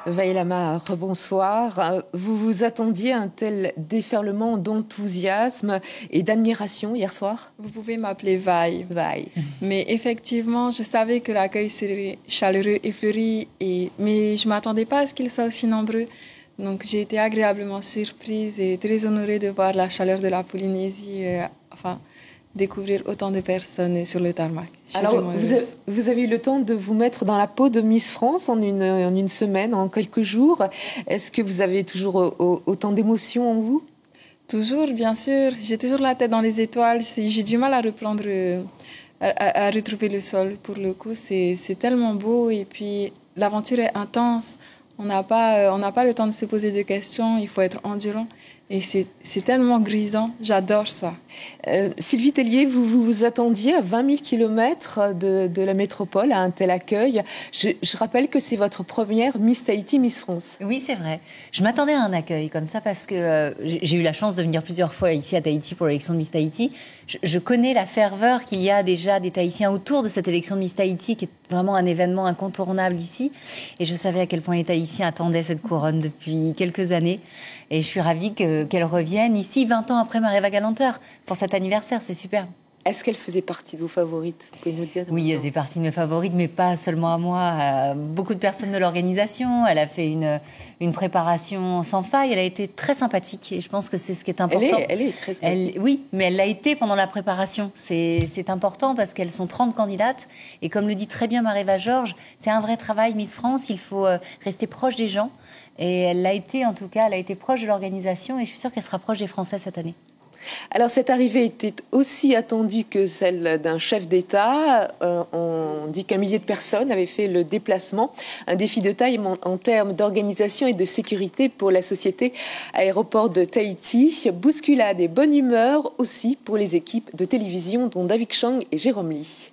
Vaïlama, rebonsoir. Vous vous attendiez à un tel déferlement d'enthousiasme et d'admiration hier soir? Vous pouvez m'appeler Vaï. Vaï. Mais effectivement, je savais que l'accueil serait chaleureux et fleuri, mais je ne m'attendais pas à ce qu'il soit aussi nombreux. Donc j'ai été agréablement surprise et très honorée de voir la chaleur de la Polynésie, découvrir autant de personnes sur le tarmac. Alors, vous avez eu le temps de vous mettre dans la peau de Miss France en une semaine, en quelques jours. Est-ce que vous avez toujours autant d'émotions en vous? Toujours, bien sûr. J'ai toujours la tête dans les étoiles. J'ai du mal à reprendre, à retrouver le sol. Pour le coup, c'est tellement beau et puis l'aventure est intense. On n'a pas le temps de se poser de questions. Il faut être endurant. Et c'est tellement grisant, j'adore ça. Sylvie Tellier, vous vous attendiez à 20 000 kilomètres de la métropole à un tel accueil. Je rappelle que c'est votre première Miss Tahiti, Miss France. Oui, c'est vrai. Je m'attendais à un accueil comme ça parce que j'ai eu la chance de venir plusieurs fois ici à Tahiti pour l'élection de Miss Tahiti. Je connais la ferveur qu'il y a déjà des Tahitiens autour de cette élection de Miss Tahiti, qui est vraiment un événement incontournable ici. Et je savais à quel point les Tahitiens attendaient cette couronne depuis quelques années. Et je suis ravie qu'elle revienne ici 20 ans après Mareva Galanter pour cet anniversaire. C'est super. Est-ce qu'elle faisait partie de vos favorites? Vous pouvez nous dire? Oui, elle faisait partie de mes favorites, mais pas seulement à moi. À beaucoup de personnes de l'organisation. Elle a fait une préparation sans faille. Elle a été très sympathique et je pense que c'est ce qui est important. Elle est très sympathique. Oui, mais elle l'a été pendant la préparation. C'est important parce qu'elles sont 30 candidates. Et comme le dit très bien Mareva Georges, c'est un vrai travail, Miss France. Il faut rester proche des gens. Et elle l'a été, en tout cas, elle a été proche de l'organisation et je suis sûre qu'elle sera proche des Français cette année. Alors, cette arrivée était aussi attendue que celle d'un chef d'État. On dit qu'un millier de personnes avaient fait le déplacement. Un défi de taille en termes d'organisation et de sécurité pour la société aéroport de Tahiti. Bousculade et bonne humeur aussi pour les équipes de télévision, dont David Chang et Jérôme Lee.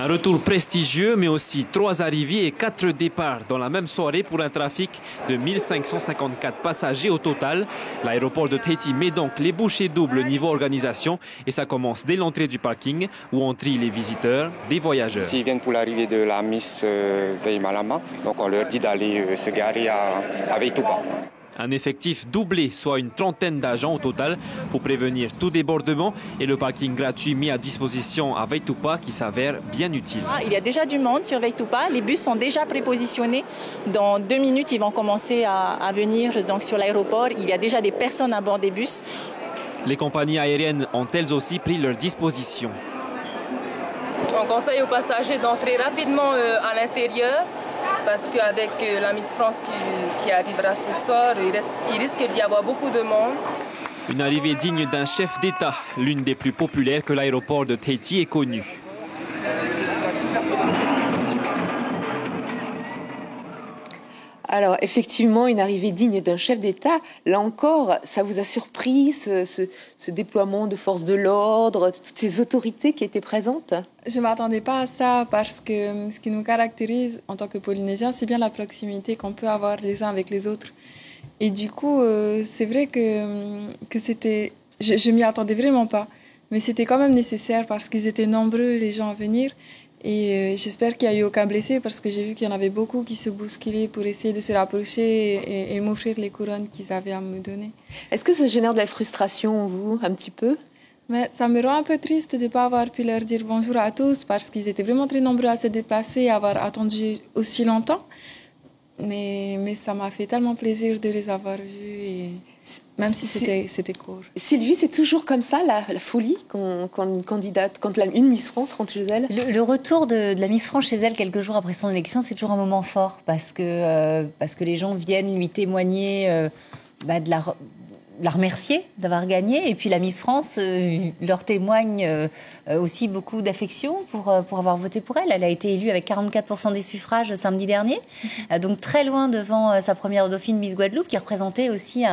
Un retour prestigieux, mais aussi 3 arrivées et 4 départs dans la même soirée pour un trafic de 1554 passagers au total. L'aéroport de Tahiti met donc les bouchées doubles niveau organisation et ça commence dès l'entrée du parking où on trie les visiteurs, des voyageurs. S'ils viennent pour l'arrivée de la Miss Vaïlama, donc on leur dit d'aller se garer à Vaitupa. Un effectif doublé, soit une trentaine d'agents au total pour prévenir tout débordement et le parking gratuit mis à disposition à Vaitupa qui s'avère bien utile. Il y a déjà du monde sur Vaitupa, les bus sont déjà prépositionnés. Dans 2 minutes, ils vont commencer à venir donc, sur l'aéroport. Il y a déjà des personnes à bord des bus. Les compagnies aériennes ont elles aussi pris leur disposition. On conseille aux passagers d'entrer rapidement à l'intérieur. Parce qu'avec la Miss France qui arrivera ce soir, il risque d'y avoir beaucoup de monde. Une arrivée digne d'un chef d'État, l'une des plus populaires que l'aéroport de Tahiti ait connue. Alors, effectivement, une arrivée digne d'un chef d'État. Là encore, ça vous a surpris, ce déploiement de forces de l'ordre, toutes ces autorités qui étaient présentes? Je ne m'attendais pas à ça parce que ce qui nous caractérise en tant que Polynésiens, c'est bien la proximité qu'on peut avoir les uns avec les autres. Et du coup, c'est vrai que c'était... Je m'y attendais vraiment pas. Mais c'était quand même nécessaire parce qu'ils étaient nombreux, les gens à venir. Et j'espère qu'il n'y a eu aucun blessé parce que j'ai vu qu'il y en avait beaucoup qui se bousculaient pour essayer de se rapprocher et m'offrir les couronnes qu'ils avaient à me donner. Est-ce que ça génère de la frustration en vous, un petit peu? Mais ça me rend un peu triste de ne pas avoir pu leur dire bonjour à tous parce qu'ils étaient vraiment très nombreux à se déplacer et à avoir attendu aussi longtemps. Mais ça m'a fait tellement plaisir de les avoir vus, et même si c'était court. Sylvie, c'est toujours comme ça, la folie, quand une candidate, quand une Miss France rentre chez elle? Le retour de la Miss France chez elle quelques jours après son élection, c'est toujours un moment fort parce que les gens viennent lui témoigner de la remercier d'avoir gagné. Et puis la Miss France leur témoigne aussi beaucoup d'affection pour avoir voté pour elle. Elle a été élue avec 44% des suffrages samedi dernier. Donc très loin devant sa première dauphine Miss Guadeloupe qui représentait aussi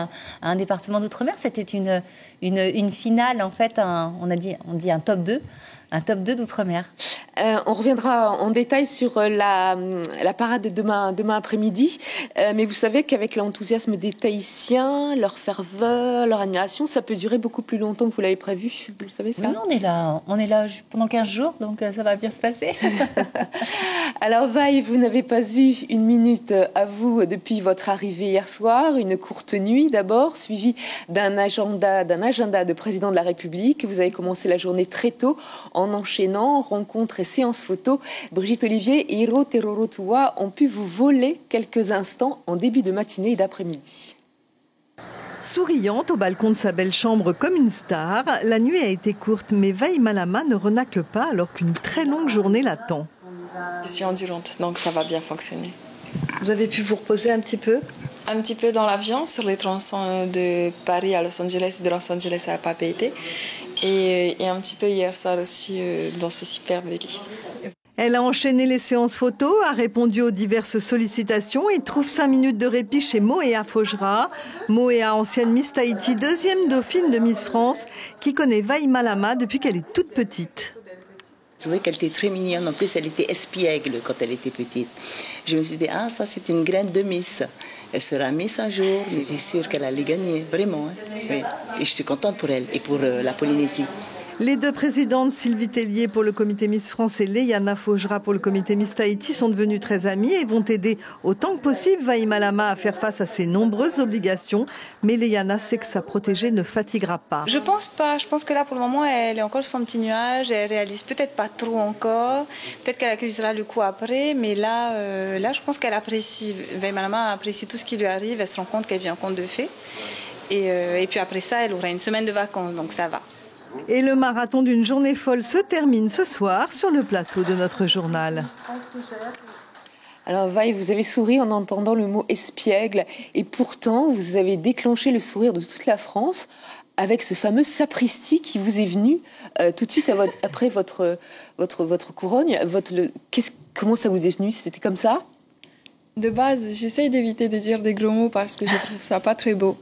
un département d'outre-mer. C'était une finale, en fait, on dit un top 2. un top 2 d'outre-mer. On reviendra en détail sur la parade de demain après-midi. Mais vous savez qu'avec l'enthousiasme des Tahitiens, leur ferveur, leur admiration, ça peut durer beaucoup plus longtemps que vous l'avez prévu. Vous savez ça? Oui, on est là pendant 15 jours, donc ça va bien se passer. Alors Vaille, vous n'avez pas eu une minute à vous depuis votre arrivée hier soir. Une courte nuit d'abord, suivie d'un agenda de président de la République. Vous avez commencé la journée très tôt en enchaînant rencontres et séances photos. Brigitte Olivier et Hiro Terorotua ont pu vous voler quelques instants en début de matinée et d'après-midi. Souriante au balcon de sa belle chambre comme une star, la nuit a été courte, mais Vaille Malama ne renacle pas alors qu'une très longue journée l'attend. Je suis endurante, donc ça va bien fonctionner. Vous avez pu vous reposer un petit peu? Un petit peu dans l'avion, sur les tronçons de Paris à Los Angeles et de Los Angeles à Papeete. Et un petit peu hier soir aussi dans ce superbe lit. Elle a enchaîné les séances photos, a répondu aux diverses sollicitations et trouve 5 minutes de répit chez Moea Fojra. Moea, ancienne Miss Tahiti, deuxième dauphine de Miss France, qui connaît Vaille Malama depuis qu'elle est toute petite. Je trouvais qu'elle était très mignonne. En plus, elle était espiègle quand elle était petite. Je me suis dit, ça c'est une graine de Miss. Elle sera Miss un jour. J'étais sûre qu'elle allait gagner, vraiment. Oui. Et je suis contente pour elle et pour la Polynésie. Les deux présidentes, Sylvie Tellier pour le comité Miss France et Leiana Fojra pour le comité Miss Tahiti, sont devenues très amies et vont aider autant que possible Vaille Malama à faire face à ses nombreuses obligations. Mais Leiana sait que sa protégée ne fatiguera pas. Je pense pas. Je pense que là, pour le moment, elle est encore sur son petit nuage. Elle réalise peut-être pas trop encore. Peut-être qu'elle accusera le coup après. Mais là, je pense qu'elle apprécie. Vaille Malama apprécie tout ce qui lui arrive. Elle se rend compte qu'elle vit en conte de fées. Et puis après ça, elle aura une semaine de vacances. Donc ça va. Et le marathon d'une journée folle se termine ce soir sur le plateau de notre journal. Alors Vaille, vous avez souri en entendant le mot espiègle et pourtant vous avez déclenché le sourire de toute la France avec ce fameux sapristi qui vous est venu tout de suite après votre couronne. Comment ça vous est venu? C'était comme ça? De base, j'essaye d'éviter de dire des gros mots parce que je trouve ça pas très beau.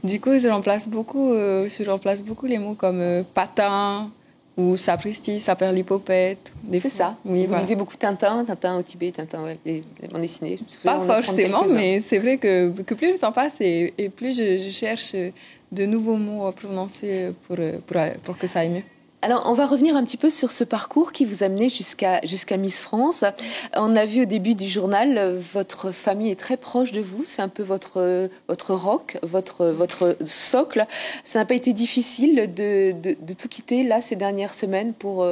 Du coup, je remplace beaucoup les mots comme patin ou sapristi, saperlipopette. C'est ça. Oui, vous lisez beaucoup Tintin au Tibet, Tintin, les bandes dessinées. Pas forcément, mais c'est vrai que plus le temps passe et plus je cherche de nouveaux mots à prononcer pour que ça aille mieux. Alors, on va revenir un petit peu sur ce parcours qui vous a mené jusqu'à Miss France. On a vu au début du journal, votre famille est très proche de vous. C'est un peu votre rock, votre socle. Ça n'a pas été difficile de tout quitter là ces dernières semaines pour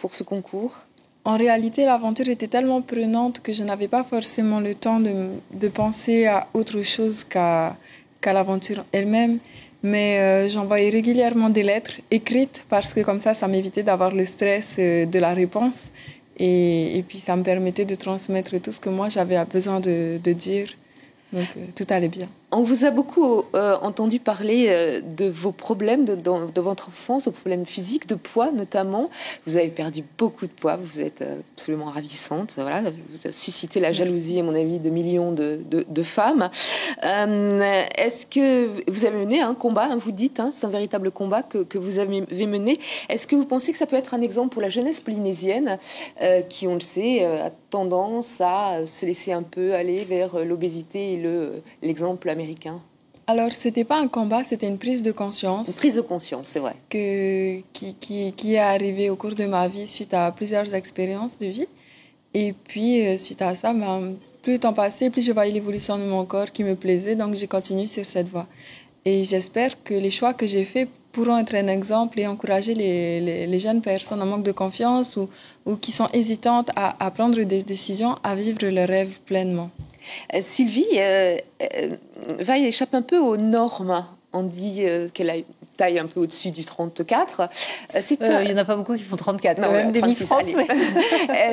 ce concours? En réalité, l'aventure était tellement prenante que je n'avais pas forcément le temps de penser à autre chose qu'à l'aventure elle-même. Mais j'envoyais régulièrement des lettres écrites parce que comme ça m'évitait d'avoir le stress de la réponse. Et puis ça me permettait de transmettre tout ce que moi j'avais besoin de dire. Donc tout allait bien. On vous a beaucoup entendu parler de vos problèmes de votre enfance, vos problèmes physiques, de poids notamment. Vous avez perdu beaucoup de poids, vous êtes absolument ravissante. Voilà, vous avez suscité la jalousie, à mon avis, de millions de femmes. Est-ce que vous avez mené un combat, vous dites, c'est un véritable combat que vous avez mené. Est-ce que vous pensez que ça peut être un exemple pour la jeunesse polynésienne qui, on le sait, a tendance à se laisser un peu aller vers l'obésité et l'exemple américain? Alors, c'était pas un combat, c'était une prise de conscience. Une prise de conscience, c'est vrai. Qui est arrivée au cours de ma vie suite à plusieurs expériences de vie. Et puis, suite à ça, plus le temps passait, plus je voyais l'évolution de mon corps qui me plaisait. Donc, j'ai continué sur cette voie. Et j'espère que les choix que j'ai faits pourront être un exemple et encourager les jeunes personnes en manque de confiance ou qui sont hésitantes à prendre des décisions, à vivre leurs rêves pleinement. Sylvie, Vaille échappe un peu aux normes. On dit qu'elle a une taille un peu au-dessus du 34. Il n'y en a pas beaucoup qui font 34, non, même des Miss France.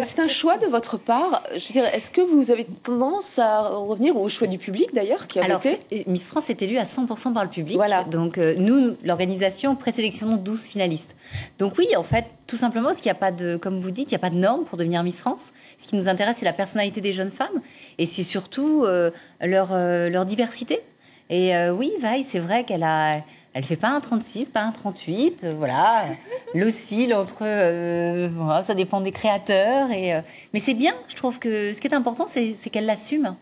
C'est un choix de votre part. Je veux dire, est-ce que vous avez tendance à revenir au choix du public d'ailleurs qui a voté? Miss France est élue à 100% par le public. Voilà. Donc nous, l'organisation, présélectionnons 12 finalistes. Donc oui, en fait, tout simplement, parce qu'il n'y a pas de, comme vous dites, il n'y a pas de normes pour devenir Miss France. Ce qui nous intéresse, c'est la personnalité des jeunes femmes et c'est surtout leur diversité. Et oui, Vaille, c'est vrai qu'elle a Elle fait pas un 36, pas un 38, voilà. Elle oscille entre... voilà, ça dépend des créateurs. Mais c'est bien, je trouve que ce qui est important, c'est qu'elle l'assume.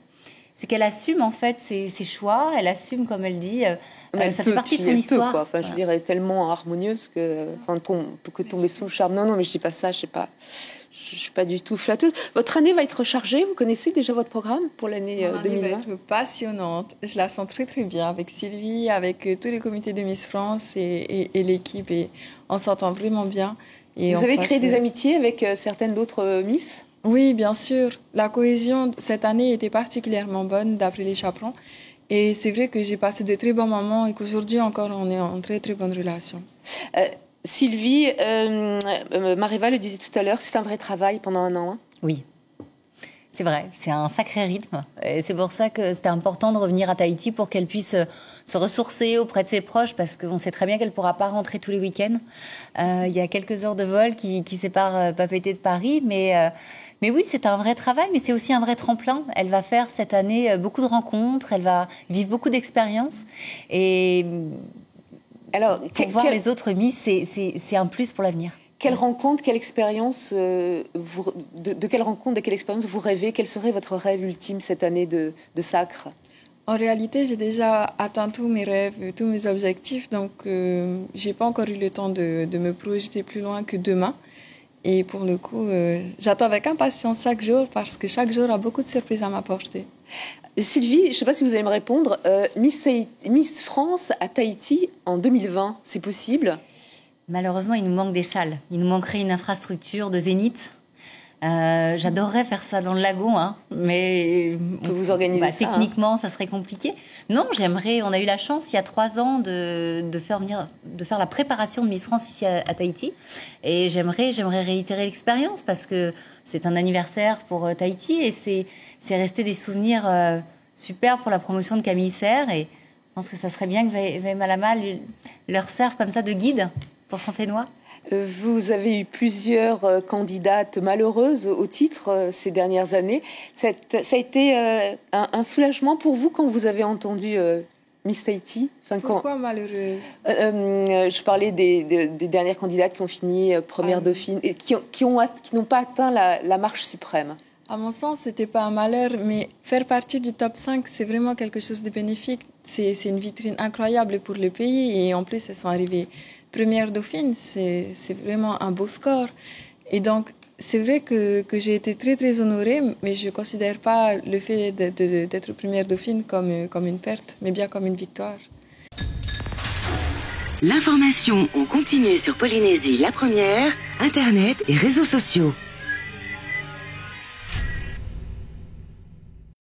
C'est qu'elle assume, en fait, ses choix. Elle assume, comme elle dit... ça fait partie de son histoire. Quoi. Enfin, je dirais, elle est tellement harmonieuse que peut tomber sous le charme. Non, mais je dis pas ça, je sais pas. Je suis pas du tout flatteuse. Votre année va être chargée. Vous connaissez déjà votre programme pour l'année 2020 ? L'année va être passionnante. Je la sens très très bien avec Sylvie, avec tous les comités de Miss France et l'équipe. Et on s'entend vraiment bien. Et vous avez créé des amitiés avec certaines d'autres Miss ? Oui, bien sûr. La cohésion cette année était particulièrement bonne d'après les chaperons. Et c'est vrai que j'ai passé de très bons moments et qu'aujourd'hui encore on est en très très bonne relation. Sylvie, Mariva le disait tout à l'heure, c'est un vrai travail pendant un an. Hein ? Oui, c'est vrai, c'est un sacré rythme. Et c'est pour ça que c'était important de revenir à Tahiti pour qu'elle puisse se ressourcer auprès de ses proches, parce qu'on sait très bien qu'elle ne pourra pas rentrer tous les week-ends. Il y a quelques heures de vol qui séparent Papeete de Paris, mais oui, c'est un vrai travail, mais c'est aussi un vrai tremplin. Elle va faire cette année beaucoup de rencontres, elle va vivre beaucoup d'expériences. Et alors, pour voir les autres Miss, c'est un plus pour l'avenir. Quelle rencontre, quelle expérience, de quelle rencontre, de quelle expérience vous rêvez ? Quel serait votre rêve ultime cette année de sacre ? En réalité, j'ai déjà atteint tous mes rêves, tous mes objectifs, donc j'ai pas encore eu le temps de me projeter plus loin que demain. Et pour le coup, j'attends avec impatience chaque jour parce que chaque jour a beaucoup de surprises à m'apporter. Sylvie, je ne sais pas si vous allez me répondre. Miss France à Tahiti en 2020, c'est possible ? Malheureusement, il nous manque des salles. Il nous manquerait une infrastructure de zénith. J'adorerais faire ça dans le lagon, hein, mais vous organisez ça, techniquement, ça serait compliqué. Non, j'aimerais. On a eu la chance il y a 3 ans de faire la préparation de Miss France ici à Tahiti, et j'aimerais réitérer l'expérience parce que c'est un anniversaire pour Tahiti et c'est resté des souvenirs super pour la promotion de Camille Serre, et je pense que ça serait bien que Vaï Malama leur serve comme ça de guide pour son Fénois. Vous avez eu plusieurs candidates malheureuses au titre ces dernières années. Ça a été un soulagement pour vous quand vous avez entendu Miss Tahiti ? Pourquoi malheureuse ? Je parlais des dernières candidates qui ont fini première dauphine et qui n'ont pas atteint la marche suprême. À mon sens, c'était pas un malheur, mais faire partie du top 5, c'est vraiment quelque chose de bénéfique. C'est une vitrine incroyable pour le pays, et en plus, elles sont arrivées première dauphine, c'est vraiment un beau score. Et donc, c'est vrai que j'ai été très, très honorée, mais je ne considère pas le fait d'être première dauphine comme une perte, mais bien comme une victoire. L'information en continu sur Polynésie la première, Internet et réseaux sociaux.